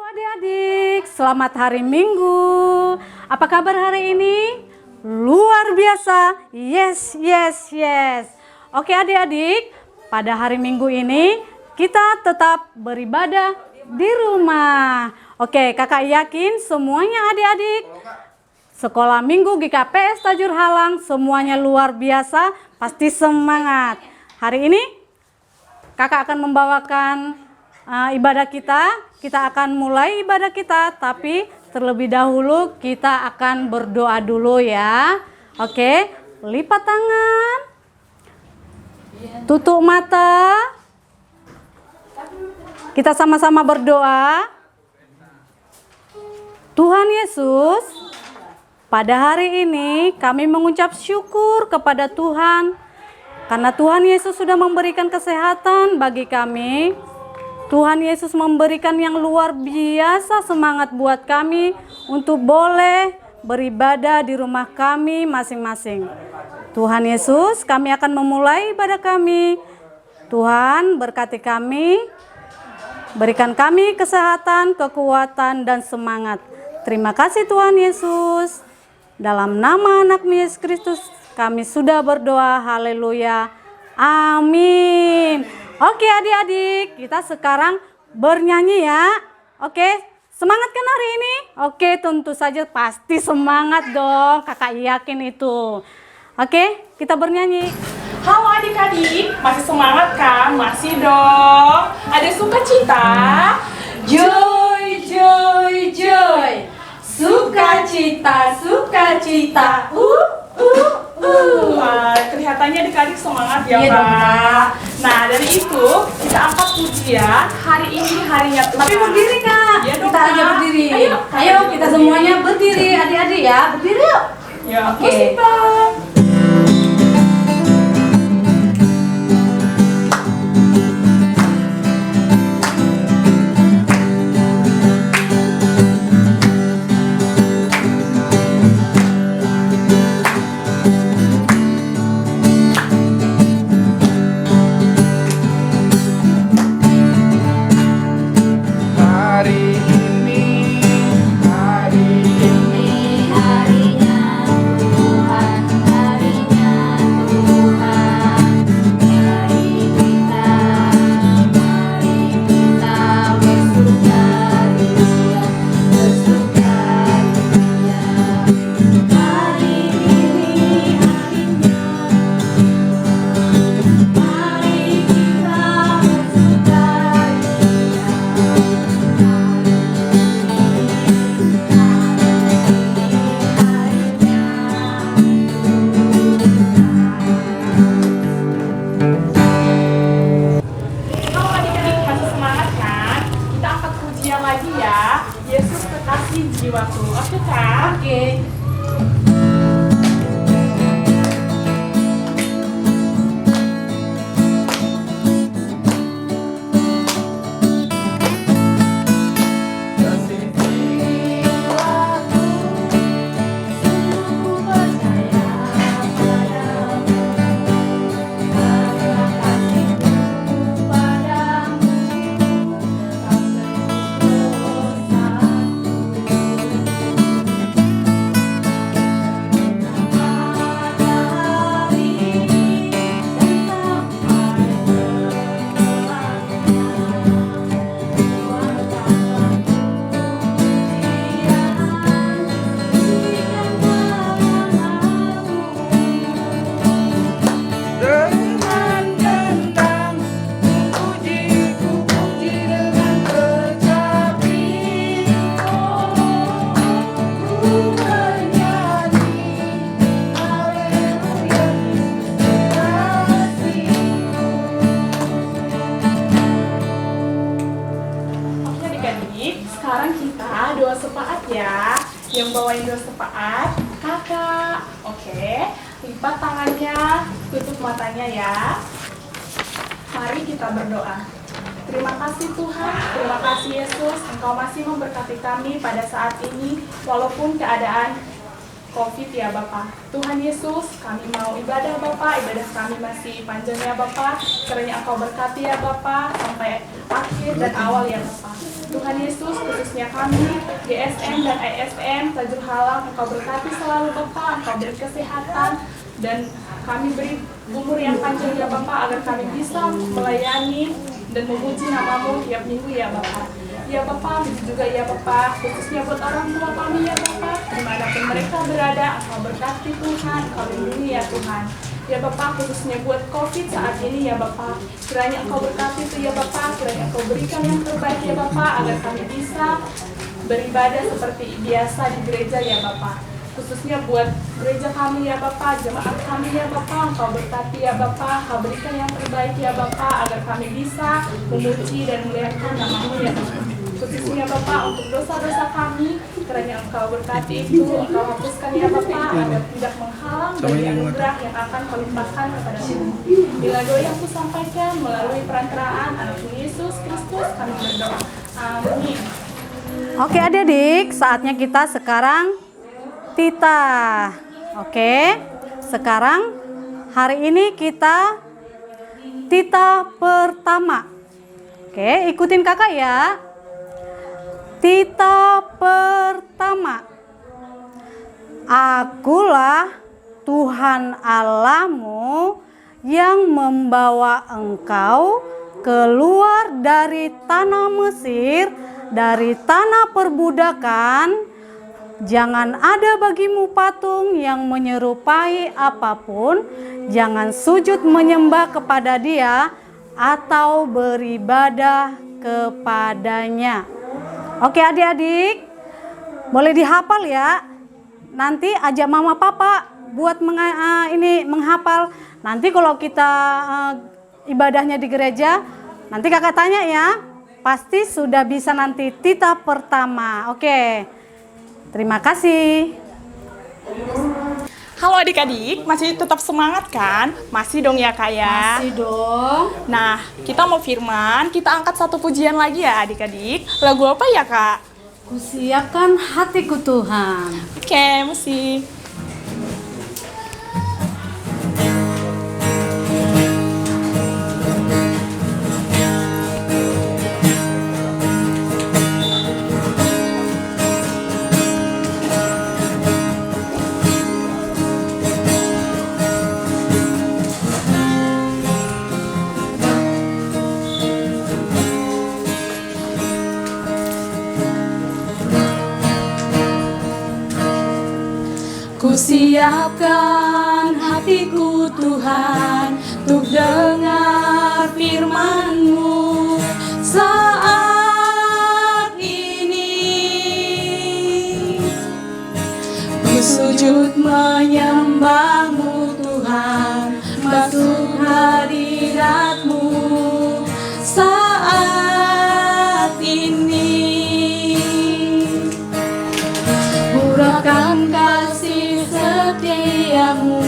Adik-adik, selamat hari Minggu. Apa kabar hari ini? Luar biasa. Yes, yes, yes. Oke adik-adik, pada hari Minggu ini kita tetap beribadah di rumah. Oke, kakak yakin semuanya adik-adik Sekolah Minggu GKPS Tajur Halang semuanya luar biasa, pasti semangat. Hari ini kakak akan membawakan ibadah kita akan mulai ibadah kita, tapi terlebih dahulu kita akan berdoa dulu ya. Oke, lipat tangan, tutup mata, kita sama-sama berdoa. Tuhan Yesus, pada hari ini kami mengucap syukur kepada Tuhan karena Tuhan Yesus sudah memberikan kesehatan bagi kami. Tuhan Yesus memberikan yang luar biasa semangat buat kami untuk boleh beribadah di rumah kami masing-masing. Tuhan Yesus, kami akan memulai ibadah kami. Tuhan berkati kami, berikan kami kesehatan, kekuatan, dan semangat. Terima kasih Tuhan Yesus. Dalam nama anak Yesus Kristus kami sudah berdoa. Haleluya. Amin. Oke adik-adik, kita sekarang bernyanyi ya. Oke, semangat kan hari ini? Oke, tentu saja pasti semangat dong. Kakak yakin itu. Oke, kita bernyanyi. Halo adik-adik, masih semangat kan? Masih dong. Ada sukacita. Joy, joy, joy. Sukacita, sukacita. Kelihatannya adik-adik semangat ya, Iya dong, Kak. Nah, dari itu kita angkat pujian. Hari ini harinya Tuhan. Tapi berdiri Kak, Iya dong, kita aja Kak. berdiri. Ayo, Ayo kita semuanya berdiri adik-adik ya. Berdiri yuk. Ya, Oke. musik, Bang. Lagi ya, Yesus kekasih jiwaku. Oke Kak? Oke. Sekarang kita doa sepaat ya. Yang bawain doa sepaat kakak. Oke, lipat tangannya, tutup matanya ya. Mari kita berdoa. Terima kasih Tuhan, terima kasih Yesus, Engkau masih memberkati kami pada saat ini walaupun keadaan COVID ya Bapak. Tuhan Yesus, kami mau ibadah Bapak, ibadah kami masih panjang ya Bapak. Kiranya Engkau berkati ya Bapak, sampai akhir dan awal ya Bapak. Tuhan Yesus, khususnya kami, GSM dan ISM, Tajur Halang, Engkau berkati selalu Bapak, Engkau beri kesehatan, dan kami beri umur yang panjang ya Bapak, agar kami bisa melayani dan memuji nama-Mu tiap minggu ya Bapak. Ya Bapak, begitu juga ya Bapak, khususnya buat orang tua kami ya Bapak, dimanapun mereka berada, Engkau berkati Tuhan, Engkau lindungi ya Tuhan. Ya Bapak, khususnya buat COVID saat ini ya Bapak, kiranya Engkau berkati itu ya Bapak, kiranya Engkau berikan yang terbaik ya Bapak, agar kami bisa beribadah seperti biasa di gereja ya Bapak. Khususnya buat gereja kami ya Bapak, jemaat kami ya Bapak, Engkau berkati ya Bapak, Engkau berikan yang terbaik ya Bapak, agar kami bisa memuji dan memuliakan nama-Mu ya Bapak. Khususnya Bapak, untuk dosa-dosa kami, kiranya Engkau berkati itu, Engkau hapuskan ya Bapak, agar tidak menghalang dari anugerah yang akan Kau limpahkan kepada kami. Bila doa yang kusampaikan melalui perantaraan Anak Yesus Kristus, kami berdoa. Amin. Oke adik-adik, saatnya kita sekarang Tita. Oke, sekarang hari ini kita Tita pertama. Oke, ikutin kakak ya. Tita pertama. Akulah Tuhan Allahmu yang membawa engkau keluar dari tanah Mesir, dari tanah perbudakan. Jangan ada bagimu patung yang menyerupai apapun, jangan sujud menyembah kepada dia atau beribadah kepadanya. Oke adik-adik, boleh dihafal ya. Nanti ajak mama papa buat menghafal. Nanti kalau kita ibadahnya di gereja, nanti kakak tanya ya. Pasti sudah bisa nanti Tita pertama. Oke. Terima kasih. Halo adik-adik, masih tetap semangat kan? Masih dong ya Kak ya? Masih dong. Nah, kita mau firman, kita angkat satu pujian lagi ya adik-adik. Lagu apa ya Kak? Kusiapkan hatiku Tuhan. Oke, musik. Kusiapkan hatiku Tuhan untuk dengar firman-Mu saat ini. Ku sujud menyembah-Mu Tuhan, basuh hadirat-Mu saat ini. Urakan kasih setiamu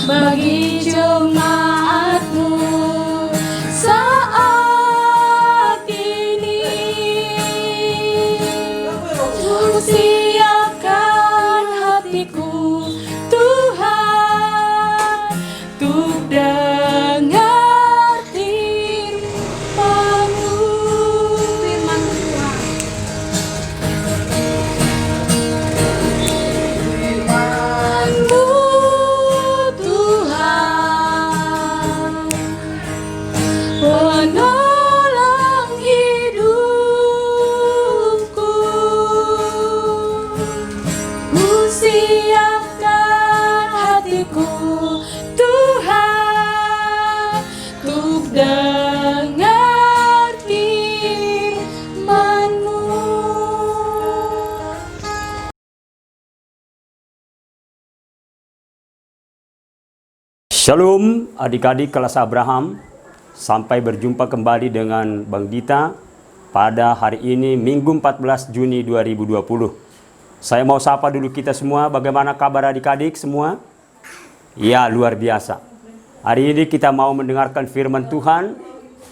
bagi jemaat-Mu saat ini. Siapkan hatiku Tuhan untuk dengar firman-Mu. Firman Tuhan. Firman-Mu Tuhan, penolong hidupku. Ku siapkan hatiku Tuhan untuk dengar firman-Mu. Shalom adik-adik kelas Abraham, sampai berjumpa kembali dengan Bang Dita pada hari ini Minggu 14 Juni 2020. Saya mau sapa dulu kita semua, bagaimana kabar adik-adik semua? Ya, luar biasa. Hari ini kita mau mendengarkan firman Tuhan.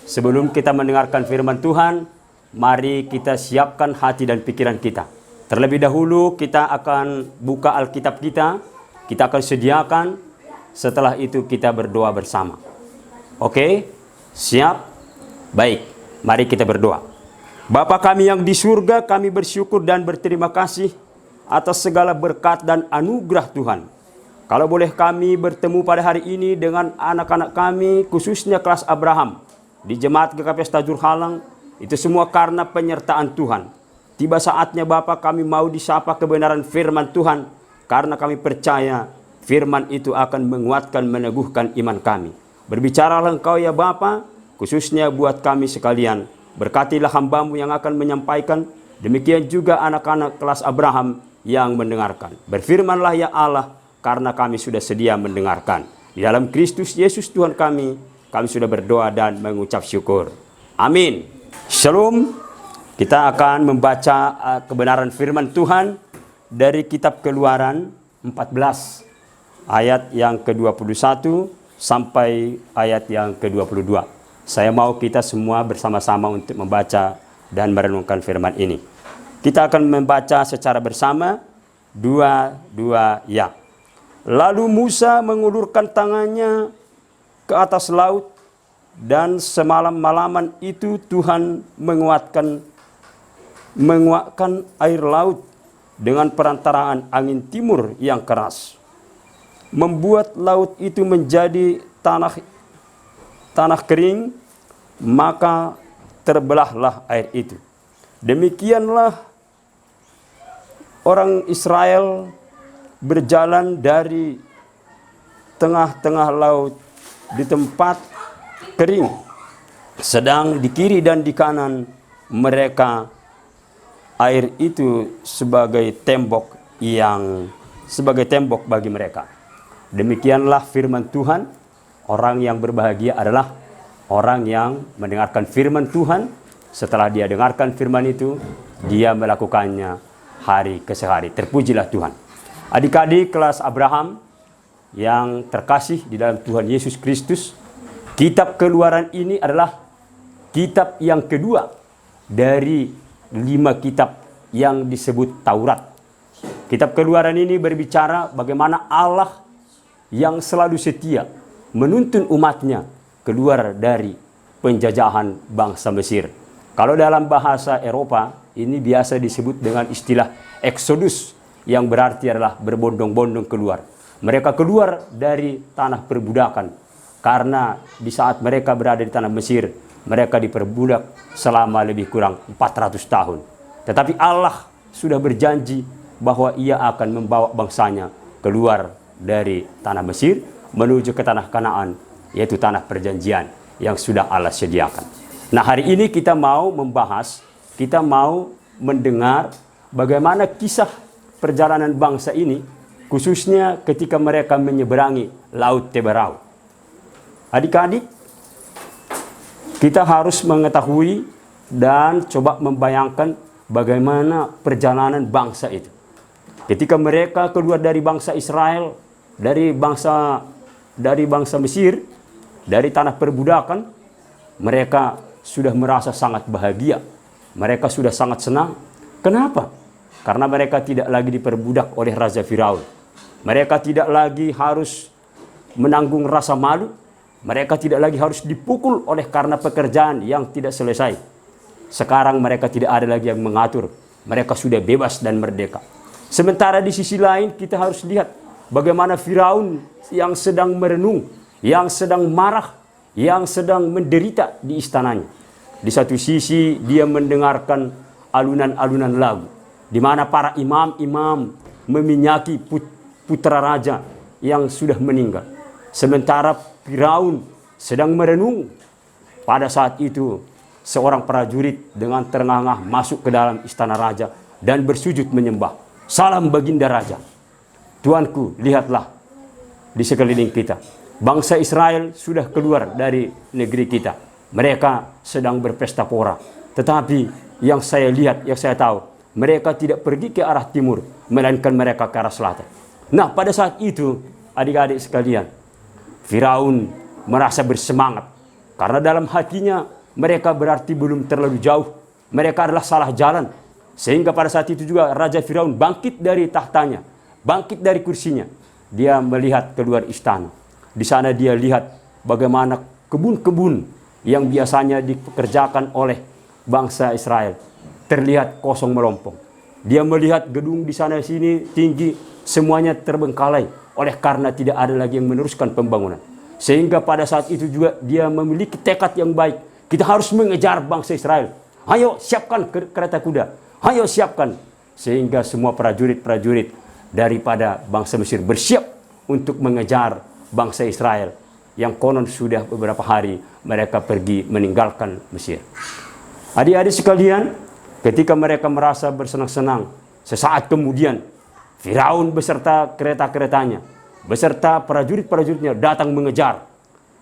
Sebelum kita mendengarkan firman Tuhan, mari kita siapkan hati dan pikiran kita. Terlebih dahulu kita akan buka Alkitab kita akan sediakan, setelah itu kita berdoa bersama. Oke? Siap? Baik, mari kita berdoa. Bapa kami yang di surga, kami bersyukur dan berterima kasih atas segala berkat dan anugerah Tuhan. Kalau boleh kami bertemu pada hari ini dengan anak-anak kami, khususnya kelas Abraham, di Jemaat GKP Tajur Halang, itu semua karena penyertaan Tuhan. Tiba saatnya Bapa kami mau disapa kebenaran firman Tuhan, karena kami percaya firman itu akan menguatkan, meneguhkan iman kami. Berbicaralah Engkau ya Bapa, khususnya buat kami sekalian. Berkatilah hamba-Mu yang akan menyampaikan, demikian juga anak-anak kelas Abraham yang mendengarkan. Berfirmanlah ya Allah, karena kami sudah sedia mendengarkan. Di dalam Kristus Yesus Tuhan kami sudah berdoa dan mengucap syukur. Amin. Shalom. Kita akan membaca kebenaran firman Tuhan dari kitab Keluaran 14 ayat yang ke-21 sampai ayat yang ke-22. Saya mau kita semua bersama-sama untuk membaca dan merenungkan firman ini. Kita akan membaca secara bersama dua ya. Lalu Musa mengulurkan tangannya ke atas laut, dan semalam-malaman itu Tuhan menguatkan air laut dengan perantaraan angin timur yang keras, membuat laut itu menjadi tanah kering, maka terbelahlah air itu. Demikianlah orang Israel berjalan dari tengah-tengah laut di tempat kering, sedang di kiri dan di kanan mereka air itu sebagai tembok bagi mereka. Demikianlah firman Tuhan. Orang yang berbahagia adalah orang yang mendengarkan firman Tuhan. Setelah dia dengarkan firman itu, dia melakukannya hari ke hari. Terpujilah Tuhan. Adik-adik kelas Abraham yang terkasih di dalam Tuhan Yesus Kristus, kitab Keluaran ini adalah kitab yang kedua dari 5 kitab yang disebut Taurat. Kitab Keluaran ini berbicara bagaimana Allah yang selalu setia menuntun umatnya keluar dari penjajahan bangsa Mesir. Kalau dalam bahasa Eropa, ini biasa disebut dengan istilah Exodus, yang berarti adalah berbondong-bondong keluar. Mereka keluar dari tanah perbudakan, karena di saat mereka berada di tanah Mesir, mereka diperbudak selama lebih kurang 400 tahun. Tetapi Allah sudah berjanji bahwa Ia akan membawa bangsanya keluar dari tanah Mesir menuju ke tanah Kanaan, yaitu tanah perjanjian yang sudah Allah sediakan. Nah, hari ini kita mau mendengar bagaimana kisah perjalanan bangsa ini, khususnya ketika mereka menyeberangi Laut Teberau. Adik-adik, kita harus mengetahui dan coba membayangkan bagaimana perjalanan bangsa itu. Ketika mereka keluar dari bangsa Israel, dari bangsa Mesir, dari tanah perbudakan, mereka sudah merasa sangat bahagia. Mereka sudah sangat senang. Kenapa? Karena mereka tidak lagi diperbudak oleh Raja Firaun. Mereka tidak lagi harus menanggung rasa malu. Mereka tidak lagi harus dipukul oleh karena pekerjaan yang tidak selesai. Sekarang mereka tidak ada lagi yang mengatur. Mereka sudah bebas dan merdeka. Sementara di sisi lain kita harus lihat bagaimana Firaun yang sedang merenung, yang sedang marah, yang sedang menderita di istananya. Di satu sisi dia mendengarkan alunan-alunan lagu, di mana para imam-imam meminyaki putra raja yang sudah meninggal. Sementara Firaun sedang merenung. Pada saat itu seorang prajurit dengan terengah-engah masuk ke dalam istana raja dan bersujud menyembah. Salam baginda raja. Tuanku, lihatlah di sekeliling kita. Bangsa Israel sudah keluar dari negeri kita. Mereka sedang berpesta pora. Tetapi yang saya lihat, yang saya tahu, mereka tidak pergi ke arah timur, melainkan mereka ke arah selatan. Nah, pada saat itu, adik-adik sekalian, Firaun merasa bersemangat. Karena dalam hatinya mereka berarti belum terlalu jauh. Mereka adalah salah jalan. Sehingga pada saat itu juga Raja Firaun bangkit dari tahtanya, bangkit dari kursinya. Dia melihat keluar istana. Di sana dia lihat bagaimana kebun-kebun yang biasanya dipekerjakan oleh bangsa Israel terlihat kosong melompong. Dia melihat gedung di sana sini tinggi, semuanya terbengkalai oleh karena tidak ada lagi yang meneruskan pembangunan. Sehingga pada saat itu juga dia memiliki tekad yang baik. Kita harus mengejar bangsa Israel. Ayo siapkan kereta kuda. Ayo siapkan. Sehingga semua prajurit-prajurit daripada bangsa Mesir bersiap untuk mengejar bangsa Israel. Yang konon sudah beberapa hari mereka pergi meninggalkan Mesir. Adik-adik sekalian, ketika mereka merasa bersenang-senang, sesaat kemudian Firaun beserta kereta-keretanya, beserta prajurit-prajuritnya datang mengejar.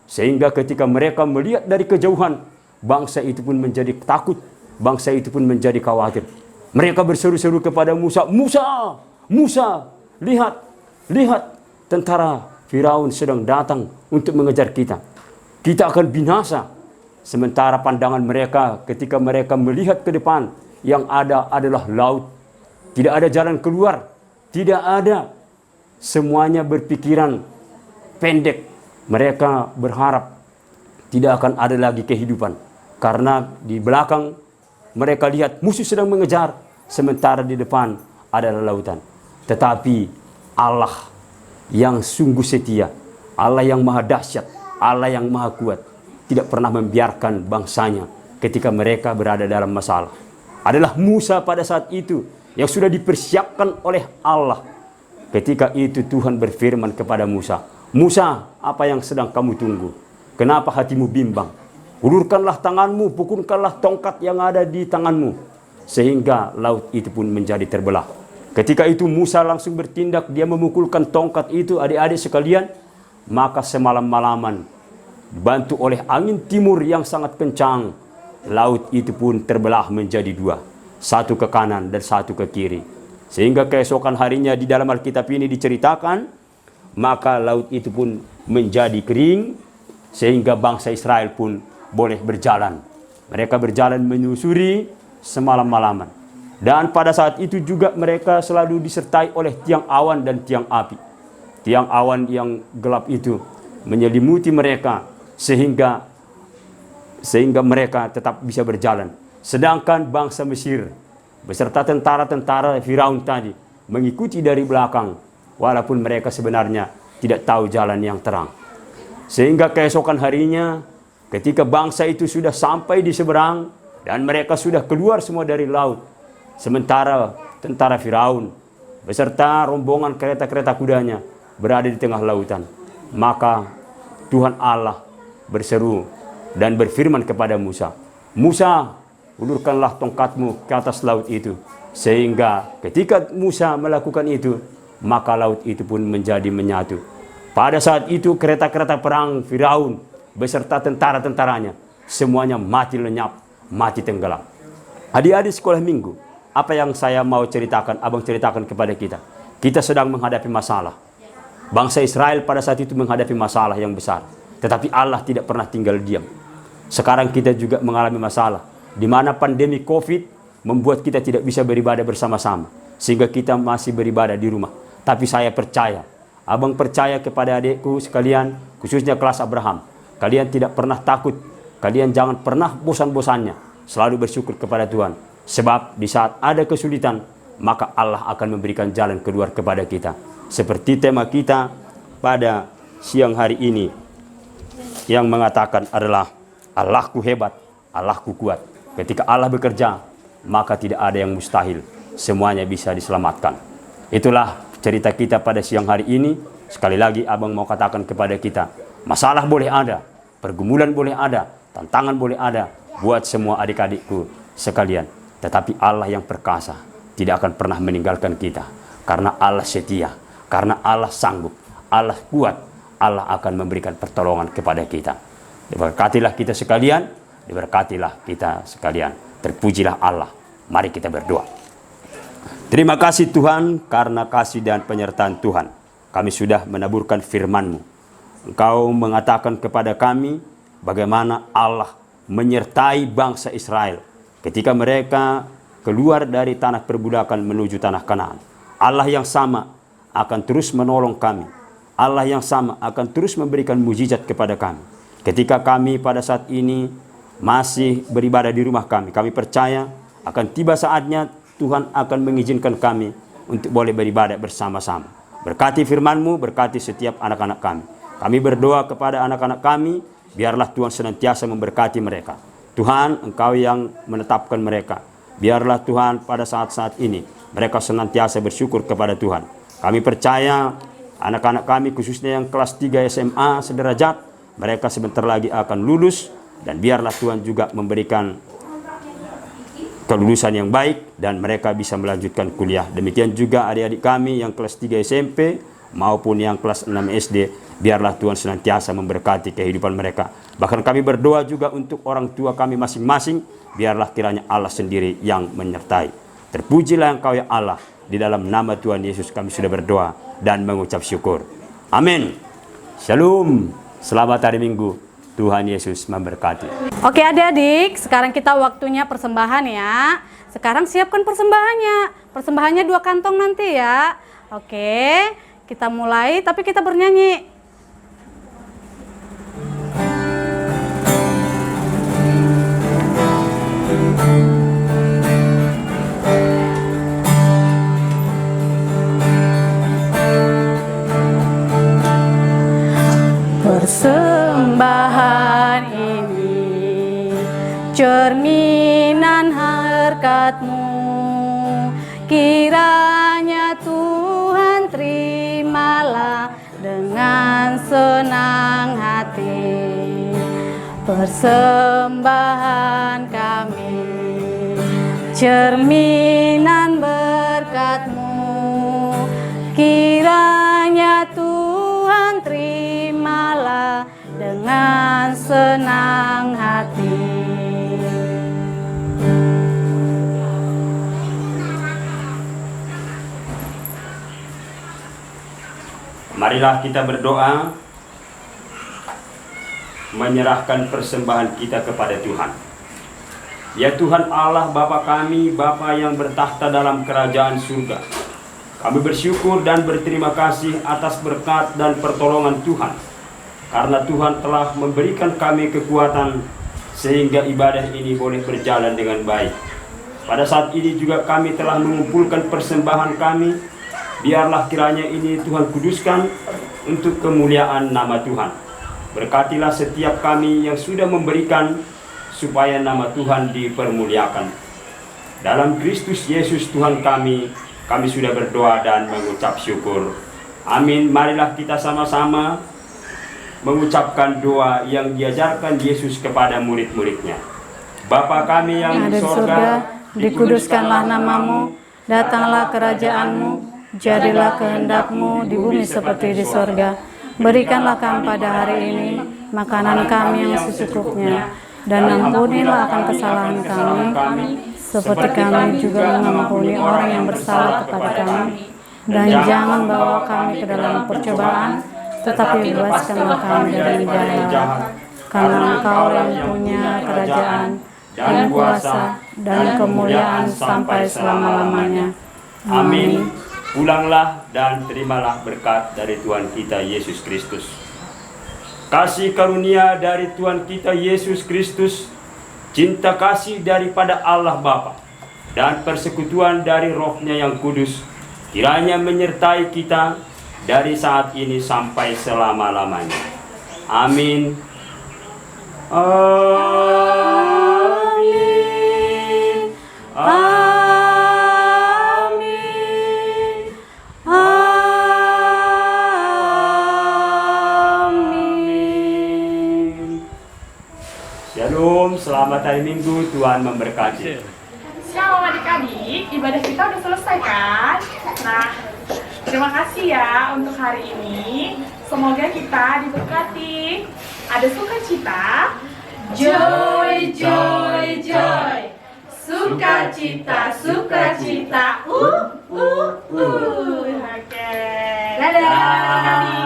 Sehingga ketika mereka melihat dari kejauhan, bangsa itu pun menjadi takut, bangsa itu pun menjadi khawatir. Mereka berseru-seru kepada Musa, Musa, Musa, lihat, lihat, tentara Firaun sedang datang untuk mengejar kita. Kita akan binasa. Sementara pandangan mereka ketika mereka melihat ke depan, yang ada adalah laut. Tidak ada jalan keluar, tidak ada. Semuanya berpikiran pendek. Mereka berharap tidak akan ada lagi kehidupan. Karena di belakang mereka lihat musuh sedang mengejar, sementara di depan adalah lautan. Tetapi Allah yang sungguh setia, Allah yang maha dahsyat, Allah yang maha kuat, tidak pernah membiarkan bangsanya ketika mereka berada dalam masalah. Adalah Musa pada saat itu yang sudah dipersiapkan oleh Allah. Ketika itu Tuhan berfirman kepada Musa, Musa, apa yang sedang kamu tunggu? Kenapa hatimu bimbang? Ulurkanlah tanganmu, pukulkanlah tongkat yang ada di tanganmu. Sehingga laut itu pun menjadi terbelah. Ketika itu Musa langsung bertindak, dia memukulkan tongkat itu, adik-adik sekalian. Maka semalam-malaman, dibantu oleh angin timur yang sangat kencang, laut itu pun terbelah menjadi dua. Satu ke kanan dan satu ke kiri. Sehingga keesokan harinya di dalam Alkitab ini diceritakan, maka laut itu pun menjadi kering, sehingga bangsa Israel pun boleh berjalan. Mereka berjalan menyusuri semalam-malaman. Dan pada saat itu juga mereka selalu disertai oleh tiang awan dan tiang api. Tiang awan yang gelap itu menyelimuti mereka sehingga mereka tetap bisa berjalan. Sedangkan bangsa Mesir beserta tentara-tentara Firaun tadi mengikuti dari belakang, walaupun mereka sebenarnya tidak tahu jalan yang terang. Sehingga keesokan harinya ketika bangsa itu sudah sampai di seberang dan mereka sudah keluar semua dari laut, sementara tentara Firaun beserta rombongan kereta-kereta kudanya berada di tengah lautan, maka Tuhan Allah berseru dan berfirman kepada Musa, Musa, ulurkanlah tongkatmu ke atas laut itu. Sehingga ketika Musa melakukan itu, maka laut itu pun menjadi menyatu. Pada saat itu kereta-kereta perang Firaun beserta tentara-tentaranya semuanya mati lenyap, mati tenggelam. Adik-adik sekolah minggu, apa yang saya mau ceritakan, abang ceritakan kepada kita. Kita sedang menghadapi masalah. Bangsa Israel pada saat itu menghadapi masalah yang besar. Tetapi Allah tidak pernah tinggal diam. Sekarang kita juga mengalami masalah, di mana pandemi COVID membuat kita tidak bisa beribadah bersama-sama, sehingga kita masih beribadah di rumah. Tapi saya percaya, abang percaya kepada adikku sekalian, khususnya kelas Abraham, kalian tidak pernah takut, kalian jangan pernah bosan-bosannya, selalu bersyukur kepada Tuhan. Sebab di saat ada kesulitan, maka Allah akan memberikan jalan keluar kepada kita. Seperti tema kita pada siang hari ini, yang mengatakan adalah Allahku hebat, Allahku kuat. Ketika Allah bekerja, maka tidak ada yang mustahil. Semuanya bisa diselamatkan. Itulah cerita kita pada siang hari ini. Sekali lagi abang mau katakan kepada kita, masalah boleh ada, pergumulan boleh ada, tantangan boleh ada buat semua adik-adikku sekalian. Tetapi Allah yang perkasa tidak akan pernah meninggalkan kita. Karena Allah setia, karena Allah sanggup, Allah kuat, Allah akan memberikan pertolongan kepada kita. Diberkatilah kita sekalian, diberkatilah kita sekalian. Terpujilah Allah. Mari kita berdoa. Terima kasih Tuhan, karena kasih dan penyertaan Tuhan, kami sudah menaburkan firman-Mu. Engkau mengatakan kepada kami bagaimana Allah menyertai bangsa Israel ketika mereka keluar dari tanah perbudakan menuju tanah Kanaan. Allah yang sama akan terus menolong kami. Allah yang sama akan terus memberikan mujizat kepada kami. Ketika kami pada saat ini masih beribadah di rumah kami, kami percaya akan tiba saatnya Tuhan akan mengizinkan kami untuk boleh beribadah bersama-sama. Berkati firman-Mu, berkati setiap anak-anak kami. Kami berdoa kepada anak-anak kami, biarlah Tuhan senantiasa memberkati mereka. Tuhan, Engkau yang menetapkan mereka. Biarlah Tuhan pada saat-saat ini mereka senantiasa bersyukur kepada Tuhan. Kami percaya anak-anak kami khususnya yang kelas 3 SMA sederajat, mereka sebentar lagi akan lulus, dan biarlah Tuhan juga memberikan kelulusan yang baik dan mereka bisa melanjutkan kuliah. Demikian juga adik-adik kami yang kelas 3 SMP maupun yang kelas 6 SD, biarlah Tuhan senantiasa memberkati kehidupan mereka. Bahkan kami berdoa juga untuk orang tua kami masing-masing, biarlah kiranya Allah sendiri yang menyertai. Terpujilah Engkau ya Allah, di dalam nama Tuhan Yesus kami sudah berdoa dan mengucap syukur. Amin. Shalom. Selamat hari Minggu. Tuhan Yesus memberkati. Oke adik-adik, sekarang kita waktunya persembahan ya. Sekarang siapkan persembahannya. Persembahannya 2 kantong nanti ya. Oke, kita mulai tapi kita bernyanyi. Persembahan ini cerminan berkat-Mu, kiranya Tuhan terimalah dengan senang hati persembahan kami, cerminan berkat-Mu, kiranya Tuhan terimalah dengan senang hati. Marilah kita berdoa, menyerahkan persembahan kita kepada Tuhan. Ya Tuhan Allah Bapa kami, Bapa yang bertahta dalam kerajaan surga, kami bersyukur dan berterima kasih atas berkat dan pertolongan Tuhan, karena Tuhan telah memberikan kami kekuatan sehingga ibadah ini boleh berjalan dengan baik. Pada saat ini juga kami telah mengumpulkan persembahan kami. Biarlah kiranya ini Tuhan kuduskan untuk kemuliaan nama Tuhan. Berkatilah setiap kami yang sudah memberikan supaya nama Tuhan dipermuliakan. Dalam Kristus Yesus Tuhan kami sudah berdoa dan mengucap syukur. Amin. Marilah kita sama-sama mengucapkan doa yang diajarkan Yesus kepada murid-muridnya. Bapa kami yang di surga, dikuduskanlah nama-Mu, datanglah kerajaan-Mu, jadilah kehendak-Mu di bumi seperti di sorga. Berikanlah kami pada hari ini makanan kami yang secukupnya, dan ampunilah akan kesalahan kami, seperti kami juga mengampuni orang yang bersalah kepada kami. Dan jangan bawa kami ke dalam percobaan, tetapi bebaskanlah kami dari jahat. Karena Engkau yang punya kerajaan dan kuasa dan kemuliaan sampai selama-lamanya. Amin. Pulanglah dan terimalah berkat dari Tuhan kita Yesus Kristus. Kasih karunia dari Tuhan kita Yesus Kristus, cinta kasih daripada Allah Bapa, dan persekutuan dari Roh-Nya yang kudus, kiranya menyertai kita dari saat ini sampai selama-lamanya. Amin. Amin. Amin. Shalom, selamat hari Minggu, Tuhan memberkati. Shalom adik-adik, ibadah kita udah selesai kan? Nah, terima kasih ya untuk hari ini. Semoga kita diberkati. Ada sukacita, joy, joy, joy. Sukacita, sukacita, Oke. Dadah.